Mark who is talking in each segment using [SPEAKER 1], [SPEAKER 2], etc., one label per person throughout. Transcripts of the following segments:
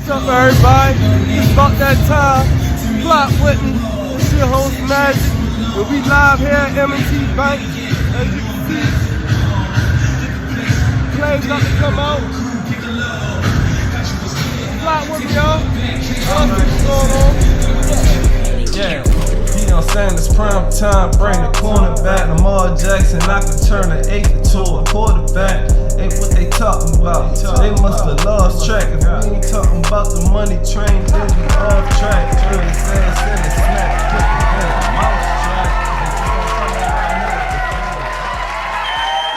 [SPEAKER 1] What's up, everybody? It's about that time. Plot Whitney. It's your host, Magic. And we live here at M&T Bank. As you can see, planes about to come out. Plot with me, y'all. What's going on?
[SPEAKER 2] Yeah, Deion Sanders, prime time, bring the cornerback. Lamar Jackson, I can turn an 8 to a quarterback. Ain't what they talking about. They must have lost track. If we ain't talking about the money train, then we off track. Really sad, send a snap, put the mousetrap.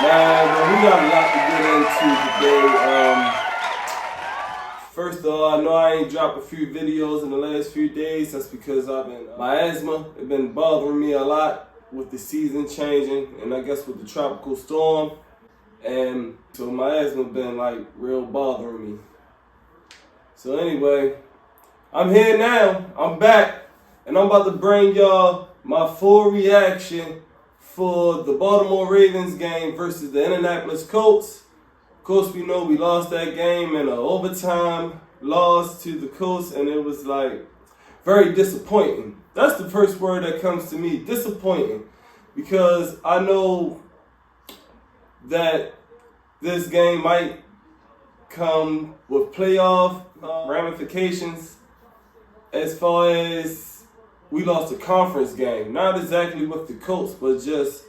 [SPEAKER 1] Man, we got a lot to get into today. First of all, I know I ain't dropped a few videos in the last few days. That's because my asthma, it's been bothering me a lot with the season changing, and I guess with the tropical storm. And so my asthma been like real bothering me. So anyway, I'm here now. I'm back, and I'm about to bring y'all my full reaction for the Baltimore Ravens game versus the Indianapolis Colts. Of course, we know we lost that game in an overtime loss to the Colts, and it was like very disappointing. That's the first word that comes to me, disappointing, because I know that this game might come with playoff ramifications as far as we lost a conference game. Not exactly with the Colts, but just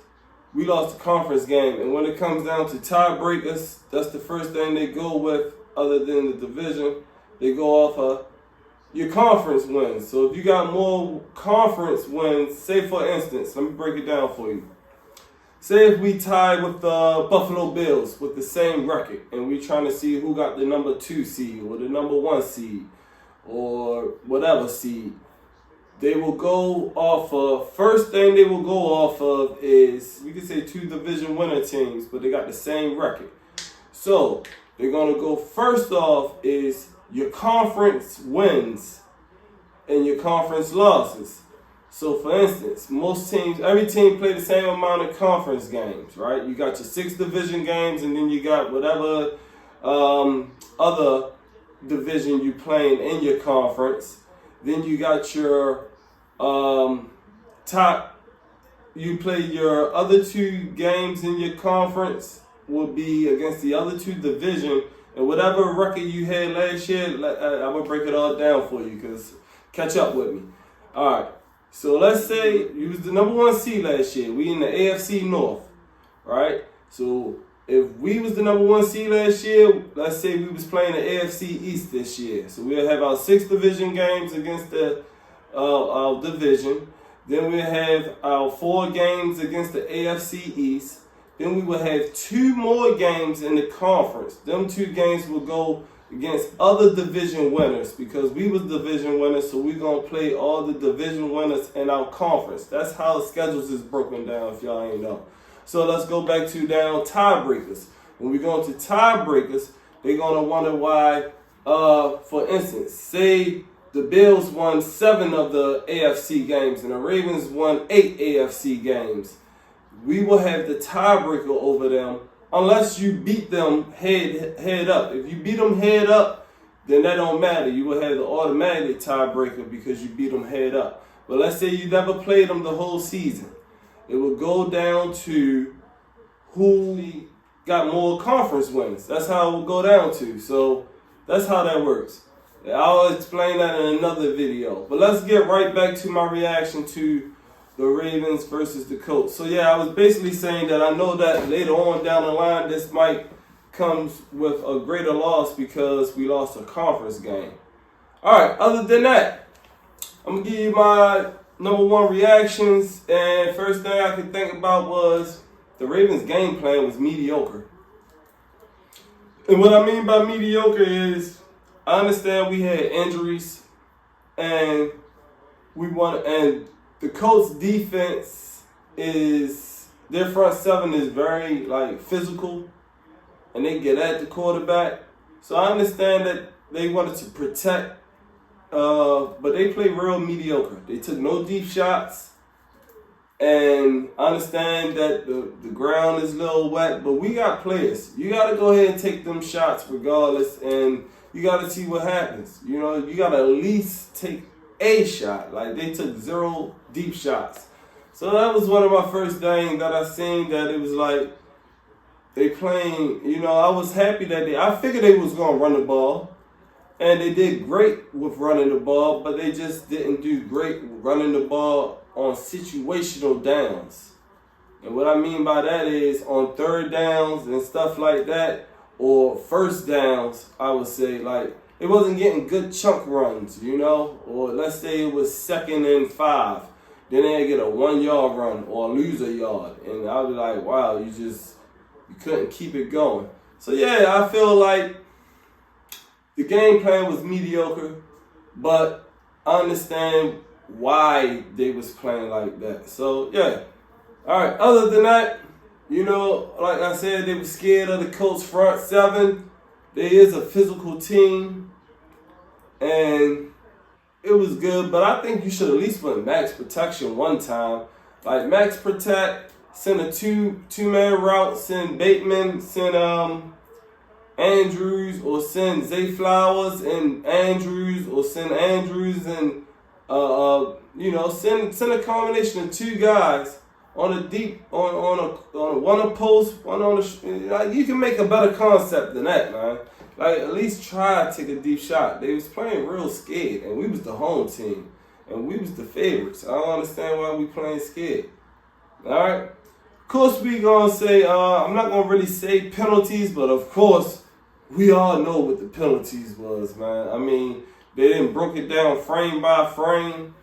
[SPEAKER 1] we lost a conference game. And when it comes down to tiebreakers, that's the first thing they go with other than the division. They go off of your conference wins. So if you got more conference wins, say for instance, let me break it down for you. Say if we tie with the Buffalo Bills with the same record, and we're trying to see who got the number 2 seed or the number 1 seed or whatever seed. They will go off of, first thing they will go off of is, we could say 2 division winner teams, but they got the same record. So they're going to go first off is your conference wins and your conference losses. So for instance, most teams, every team play the same amount of conference games, right? You got your 6 division games, and then you got whatever other division you playing in your conference. Then you got your you play your other 2 games in your conference will be against the other 2 division, and whatever record you had last year, I'm going to break it all down for you, because catch up with me. All right. So let's say you was the number 1 seed last year. We in the AFC North, right? So if we was the number 1 seed last year, let's say we was playing the AFC East this year. So we'll have our 6 division games against the our division. Then we'll have our 4 games against the AFC East. Then we will have 2 more games in the conference. Them 2 games will go against other division winners, because we was division winners, so we're going to play all the division winners in our conference. That's how the schedules is broken down, if y'all ain't know. So let's go back to down tiebreakers. When we go into tiebreakers, they're going to wonder why, for instance, say the Bills won 7 of the AFC games and the Ravens won 8 AFC games. We will have the tiebreaker over them unless you beat them head up. If you beat them head up, then that don't matter. You will have the automatic tiebreaker because you beat them head up. But let's say you never played them the whole season. It will go down to who got more conference wins. That's how it will go down to. So that's how that works. I'll explain that in another video. But let's get right back to my reaction to the Ravens versus the Colts. So yeah, I was basically saying that I know that later on down the line, this might comes with a greater loss because we lost a conference game. All right, other than that, I'm going to give you my number 1 reactions. And first thing I could think about was the Ravens game plan was mediocre. And what I mean by mediocre is, I understand we had injuries and the Colts defense is, their front 7 is very physical, and they get at the quarterback. So I understand that they wanted to protect, but they played real mediocre. They took no deep shots, and I understand that the ground is a little wet, but we got players. You got to go ahead and take them shots regardless, and you got to see what happens. You know, you got to at least take a shot. Like, they took 0 deep shots. So that was one of my first things that I seen, that it was like they playing, you know, I was happy that I figured they was going to run the ball. And they did great with running the ball, but they just didn't do great running the ball on situational downs. And what I mean by that is on third downs and stuff like that, or first downs, I would say, like, it wasn't getting good chunk runs, you know? Or let's say it was 2nd and 5. Then they'd get a 1-yard run or lose a yard. And I'd be like, wow, you couldn't keep it going. So yeah, I feel like the game plan was mediocre, but I understand why they was playing like that. So yeah. All right, other than that, you know, like I said, they were scared of the Colts front 7. They is a physical team, and it was good, but I think you should at least put max protection one time. Like, max protect, send a two-man route, send Bateman, send Andrews, or send Zay Flowers and Andrews, or send Andrews and you know, send a combination of 2 guys on a deep on one a post, one on the. Like, you can make a better concept than that, man. Like, at least try to take a deep shot. They was playing real scared, and we was the home team, and we was the favorites. I don't understand why we playing scared. All right. Of course, we gonna say I'm not gonna really say penalties, but of course, we all know what the penalties was, man. I mean, they didn't broke it down frame by frame.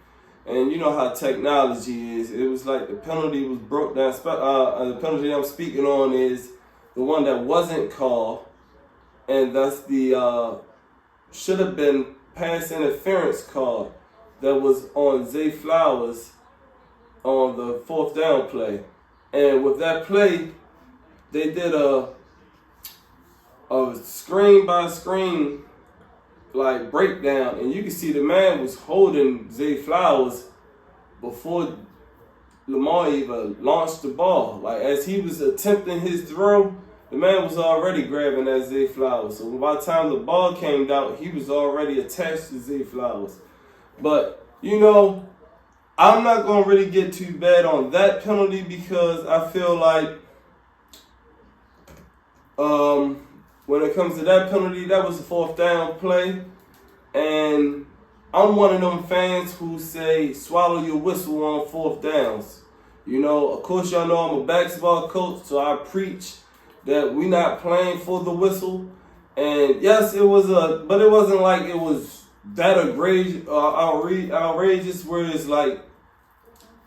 [SPEAKER 1] And you know how technology is. It was like the penalty was broke down. The penalty I'm speaking on is the one that wasn't called. And that's the should have been pass interference call that was on Zay Flowers on the 4th down play. And with that play, they did a screen by screen like breakdown, and you can see the man was holding Zay Flowers before Lamar even launched the ball. Like, as he was attempting his throw, the man was already grabbing that Zay Flowers. So by the time the ball came out, he was already attached to Zay Flowers. But, you know, I'm not going to really get too bad on that penalty, because I feel like when it comes to that penalty, that was a 4th down play. And I'm one of them fans who say swallow your whistle on 4th downs. You know, of course, y'all know I'm a basketball coach, so I preach that we not playing for the whistle. And yes, it was but it wasn't like it was that outrageous where it's like,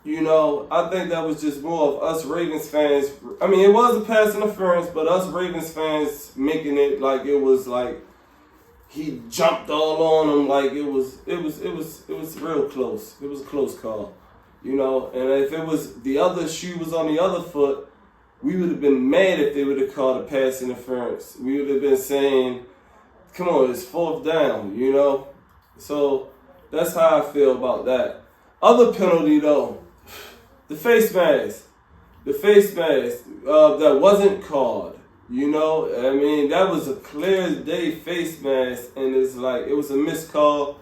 [SPEAKER 1] you know, I think that was just more of us Ravens fans. I mean, it was a pass interference, but us Ravens fans making it like it was like he jumped all on him. Like it was real close. It was a close call, you know. And if it was the other shoe was on the other foot, we would have been mad if they would have called a pass interference. We would have been saying, "Come on, it's 4th down," you know. So that's how I feel about that. Other penalty though. The face mask that wasn't called, you know. I mean, that was a clear as day face mask, and it's like it was a missed call,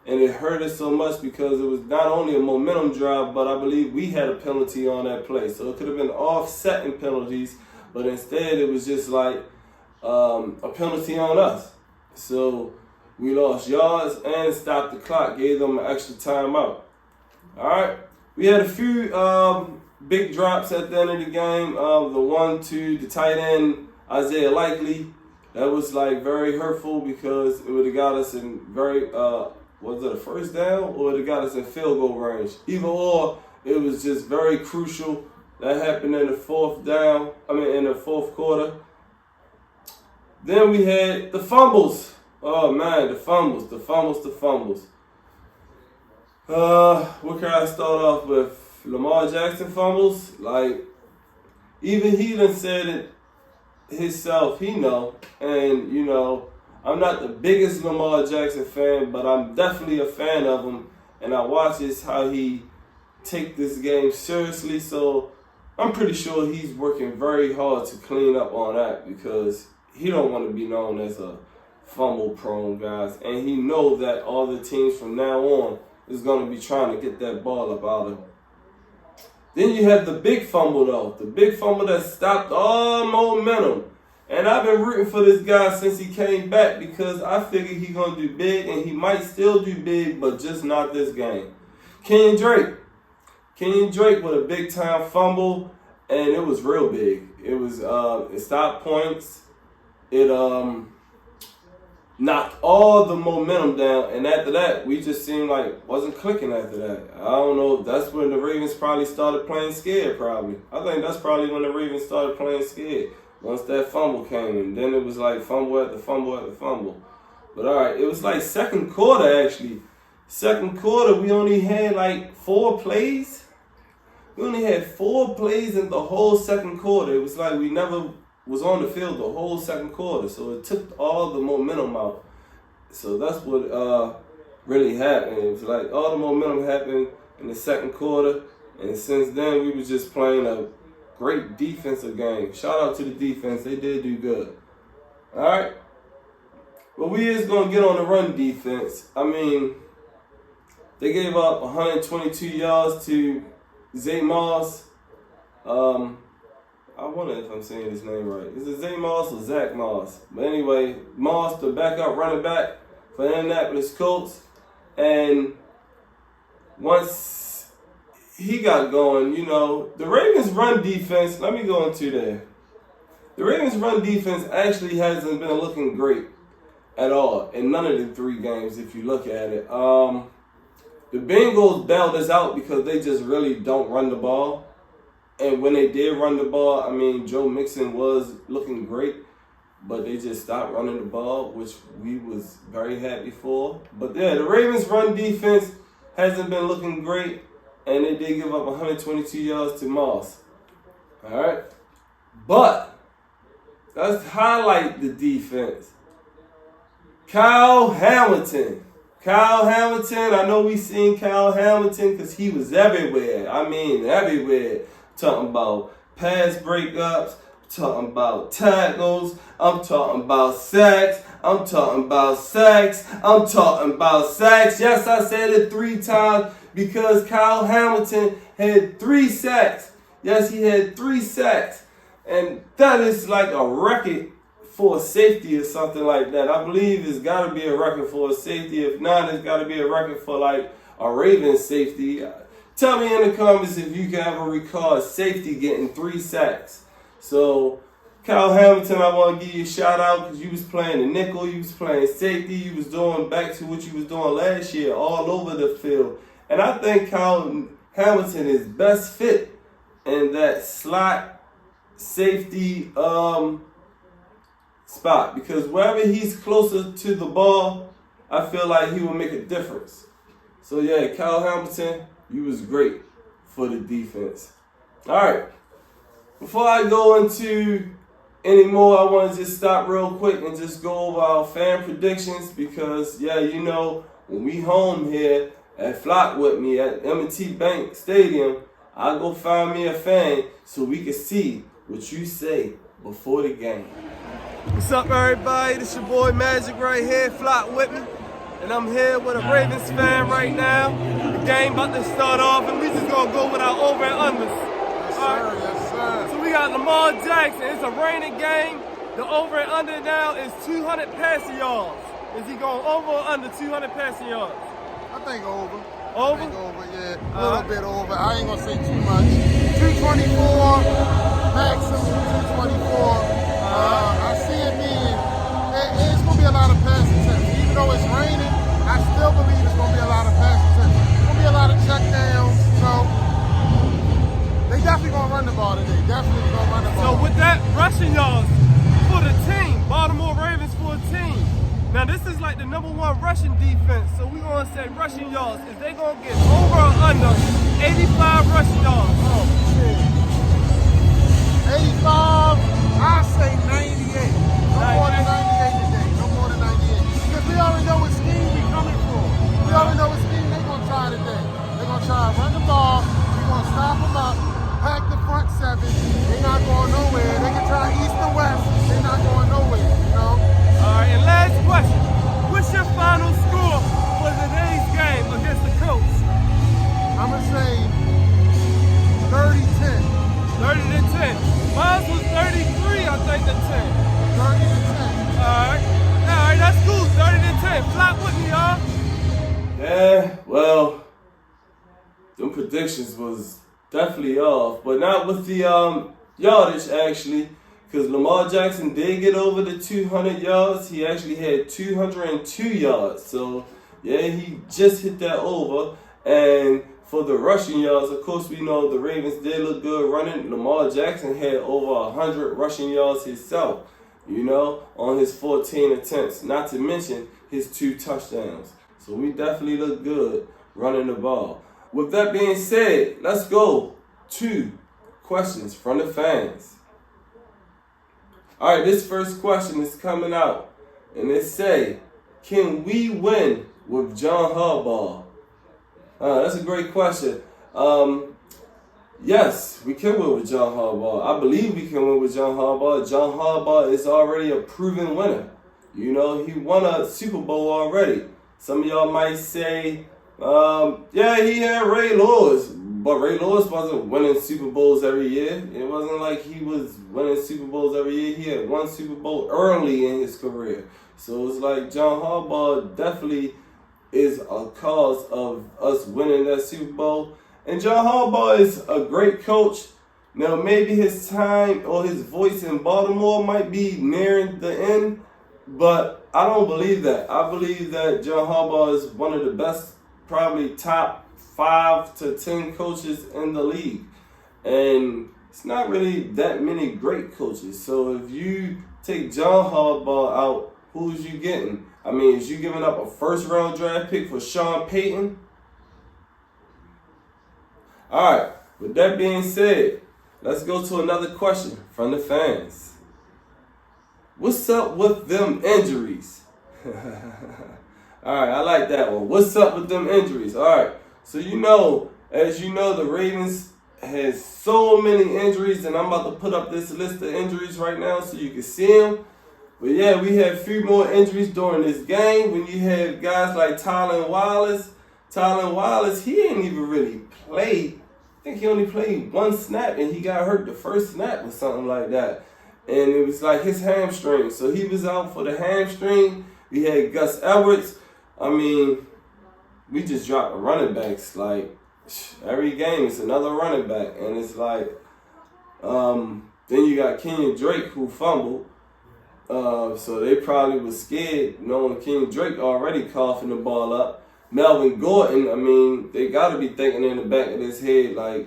[SPEAKER 1] and it hurt us so much because it was not only a momentum drive, but I believe we had a penalty on that play. So it could have been offsetting penalties, but instead it was just like a penalty on us. So we lost yards and stopped the clock, gave them an extra timeout. All right. We had a few big drops at the end of the game. The one to the tight end, Isaiah Likely, that was like very hurtful because it would have got us in was it a 1st down, or it would have got us in field goal range? Either or, it was just very crucial. That happened in the 4th quarter. Then we had the fumbles. Oh man, the fumbles. What can I start off with? Lamar Jackson fumbles. Like, even he done said it himself, he know. And, you know, I'm not the biggest Lamar Jackson fan, but I'm definitely a fan of him. And I watch how he take this game seriously. So I'm pretty sure he's working very hard to clean up on that, because he don't want to be known as a fumble-prone guys, and he knows that all the teams from now on is going to be trying to get that ball up out of him. Then you have the big fumble, though. The big fumble that stopped all momentum. And I've been rooting for this guy since he came back because I figured he's going to do big, and he might still do big, but just not this game. Kenyon Drake with a big-time fumble, and it was real big. It was it stopped points. It knocked all the momentum down, and after that, we just seemed like wasn't clicking after that. I don't know. That's when the Ravens probably started playing scared, probably. I think that's probably when the Ravens started playing scared. Once that fumble came, and then it was like fumble after fumble after fumble. But all right, it was like second quarter, actually. Second quarter, we only had like 4 plays. We only had 4 plays in the whole second quarter. It was like we never was on the field the whole second quarter. So it took all the momentum out. So that's what really happened. It was like all the momentum happened in the second quarter. And since then, we was just playing a great defensive game. Shout out to the defense. They did do good. All right. But we is going to get on the run defense. I mean, they gave up 122 yards to Zay Moss. I wonder if I'm saying his name right. Is it Zay Moss or Zach Moss? But anyway, Moss, the backup running back for the Indianapolis Colts. And once he got going, you know, the Ravens' run defense, let me go into there. The Ravens' run defense actually hasn't been looking great at all in none of the 3 games if you look at it. The Bengals bailed us out because they just really don't run the ball. And when they did run the ball, I mean, Joe Mixon was looking great, but they just stopped running the ball, which we was very happy for. But yeah, the Ravens' run defense hasn't been looking great, and they did give up 122 yards to Moss. All right? But let's highlight the defense. Kyle Hamilton. I know we seen Kyle Hamilton because he was everywhere. I mean, everywhere. Talking about pass breakups, talking about tackles, I'm talking about sacks, I'm talking about sacks. Yes, I said it 3 times because Kyle Hamilton had 3 sacks. Yes, he had 3 sacks. And that is like a record for a safety or something like that. I believe it's got to be a record for a safety. If not, it's got to be a record for like a Ravens safety. Tell me in the comments if you can ever recall a safety getting 3 sacks. So, Kyle Hamilton, I want to give you a shout out because you was playing the nickel, you was playing safety, you was doing back to what you was doing last year all over the field. And I think Kyle Hamilton is best fit in that slot safety spot because wherever he's closer to the ball, I feel like he will make a difference. So yeah, Kyle Hamilton, you was great for the defense. All right. Before I go into any more, I want to just stop real quick and just go over our fan predictions because, yeah, you know, when we home here at Flock with me at M&T Bank Stadium, I'll go find me a fan so we can see what you say before the game. What's up, everybody? This your boy Magic right here, Flock with me. And I'm here with a Ravens fan right now. The game about to start off, and we just gonna go with our over and unders.
[SPEAKER 3] Yes, sir. Yes, sir.
[SPEAKER 1] So we got Lamar Jackson. It's a raining game. The over and under now is 200 passing yards. Is he going over or under 200 passing yards?
[SPEAKER 3] I think over.
[SPEAKER 1] Over?
[SPEAKER 3] I think over, yeah. A little bit over. I ain't gonna say too much. 224, maximum 224. I see it being, it's gonna be a lot of passing attempts. Even though it's raining, I still believe it's going to be a lot of pass attempts. It's going to be a lot of checkdowns. So, they definitely going to run the ball today. Definitely going to run the ball.
[SPEAKER 1] So, with that rushing yards for the team, Baltimore Ravens for a team. Now, this is like the #1 rushing defense. So, we're going to say rushing yards. Is they going to get over or under 85 rushing yards?
[SPEAKER 3] Oh, shit. 85, I say 98. No more than 98 today. No more than 98. Because we already know what scheme we coming for. We already know what scheme they're going to try today. They're going to try to run the ball. We're going to stop them up, pack the front 7. They're not going nowhere. They can try east and west. They're not going nowhere, you know?
[SPEAKER 1] All right, and last question.
[SPEAKER 2] final score for today's game against the Colts?
[SPEAKER 3] I'm going to say 30-10.
[SPEAKER 2] 30-10. Mine was 33, I think, to 10.
[SPEAKER 3] 30-10.
[SPEAKER 2] Alright, that's cool. 30-10. Flop with me, y'all.
[SPEAKER 1] Yeah, well, them predictions was definitely off, but not with the yardage actually, because Lamar Jackson did get over the 200 yards. He actually had 202 yards, so yeah, he just hit that over. And for the rushing yards, of course, we know the Ravens did look good running. Lamar Jackson had over 100 rushing yards himself, on his 14 attempts, not to mention his 2 touchdowns. So we definitely look good running the ball. With that being said, let's go to questions from the fans. All right, this first question is coming out, and it say, can we win with John Harbaugh? That's a great question. Yes, we can win with John Harbaugh. I believe we can win with John Harbaugh. John Harbaugh is already a proven winner. He won a Super Bowl already. Some of y'all might say, yeah, he had Ray Lewis, but Ray Lewis wasn't winning Super Bowls every year. It wasn't like he was winning Super Bowls every year. He had one Super Bowl early in his career. So it's like John Harbaugh definitely is a cause of us winning that Super Bowl. And John Harbaugh is a great coach. Now, maybe his time or his voice in Baltimore might be nearing the end, but I don't believe that. I believe that John Harbaugh is one of the best, probably top 5 to 10 coaches in the league. And it's not really that many great coaches. So if you take John Harbaugh out, who's you getting? I mean, is you giving up a first-round draft pick for Sean Payton? All right, with that being said, let's go to another question from the fans. What's up with them injuries? All right, I like that one. What's up with them injuries? All right, so as you know, the Ravens has so many injuries, and I'm about to put up this list of injuries right now so you can see them. But yeah, we had a few more injuries during this game. When you have guys like Tylan Wallace, he didn't even really play. I think he only played 1 snap, and he got hurt the first snap or something like that. And it was like his hamstring. So he was out for the hamstring. We had Gus Edwards. I mean, we just dropped the running backs. Like, every game it's another running back. And it's like, then you got Kenyon Drake who fumbled. So they probably was scared knowing Kenyon Drake already coughing the ball up. Melvin Gordon, I mean, they got to be thinking in the back of his head, like,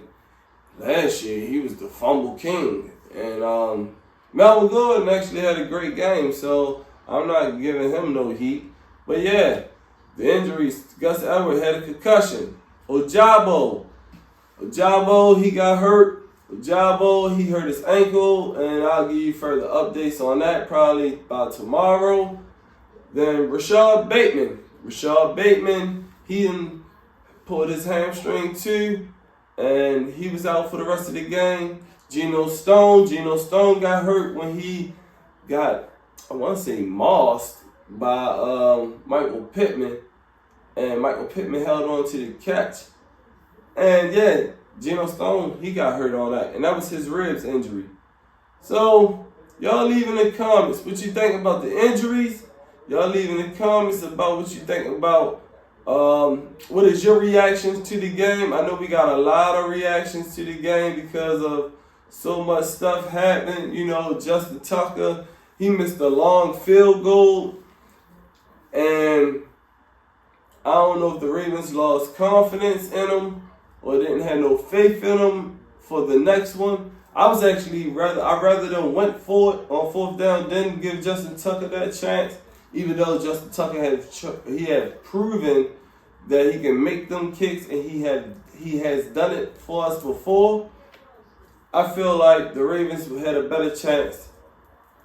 [SPEAKER 1] last year he was the fumble king. And Melvin Gordon actually had a great game, so I'm not giving him no heat. But yeah, the injuries, Gus Edwards had a concussion. Ojabo, he got hurt. Ojabo, he hurt his ankle, and I'll give you further updates on that probably by tomorrow. Then Rashad Bateman, he pulled his hamstring too, and he was out for the rest of the game. Geno Stone got hurt when he got, I want to say, mossed by Michael Pittman, and Michael Pittman held on to the catch. And yeah, Geno Stone, he got hurt on that, and that was his ribs injury. So, y'all leave in the comments what you think about the injuries. Y'all leave in the comments about what you think about what is your reactions to the game. I know we got a lot of reactions to the game because of so much stuff happened. Justin Tucker, he missed a long field goal, and I don't know if the Ravens lost confidence in him or didn't have no faith in him for the next one. I was actually rather than went for it on 4th down, didn't give Justin Tucker that chance, even though Justin Tucker had proven that he can make them kicks, and he has done it for us before. I feel like the Ravens had a better chance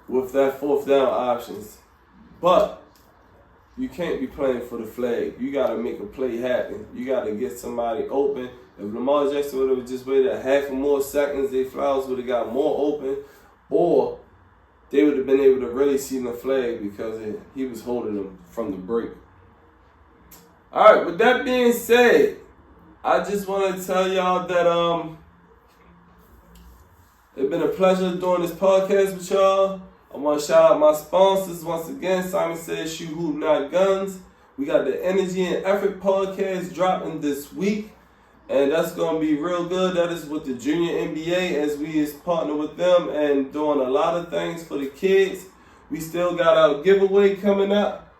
[SPEAKER 1] with that 4th down options. But you can't be playing for the flag. You got to make a play happen. You got to get somebody open. If Lamar Jackson would have just waited a half or more seconds, Zay Flowers would have got more open, or they would have been able to really see the flag because he was holding them from the break. Alright, with that being said, I just want to tell y'all that it's been a pleasure doing this podcast with y'all. I want to shout out my sponsors once again. Simon Says Shoot Hoop Not Guns. We got the Energy and Effort podcast dropping this week, and that's going to be real good. That is with the Junior NBA, as we is partner with them and doing a lot of things for the kids. We still got our giveaway coming up.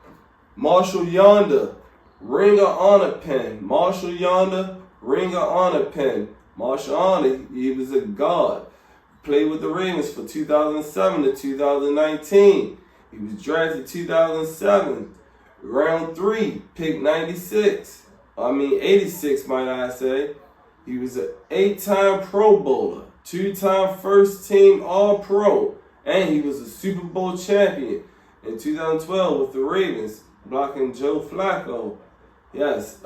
[SPEAKER 1] Marshall Yonder Ring of Honor pen. Marshall Yonder Ring of Honor pen. Marshall Honor, he was a guard. Played with the Ravens for 2007 to 2019. He was drafted 2007. Round 3, pick 86, might I say. He was an 8-time Pro Bowler, 2-time first team All-Pro, and he was a Super Bowl champion in 2012 with the Ravens, blocking Joe Flacco. Yes,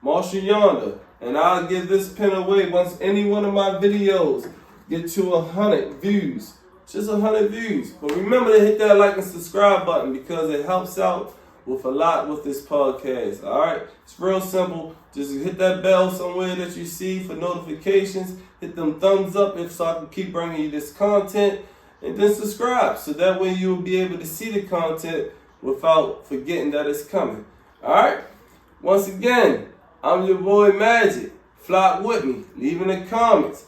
[SPEAKER 1] Marshall Yonder. And I'll give this pen away once any one of my videos get to 100 views. Just 100 views. But remember to hit that like and subscribe button because it helps out with a lot with this podcast. Alright? It's real simple. Just hit that bell somewhere that you see for notifications. Hit them thumbs up so I can keep bringing you this content. And then subscribe so that way you'll be able to see the content without forgetting that it's coming. Alright? Once again, I'm your boy Magic. Flock with me. Leave in the comments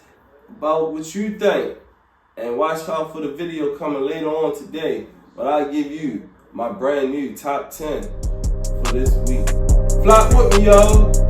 [SPEAKER 1] about what you think. And watch out for the video coming later on today. But I'll give you my brand new top 10 for this week. Flock with me, y'all.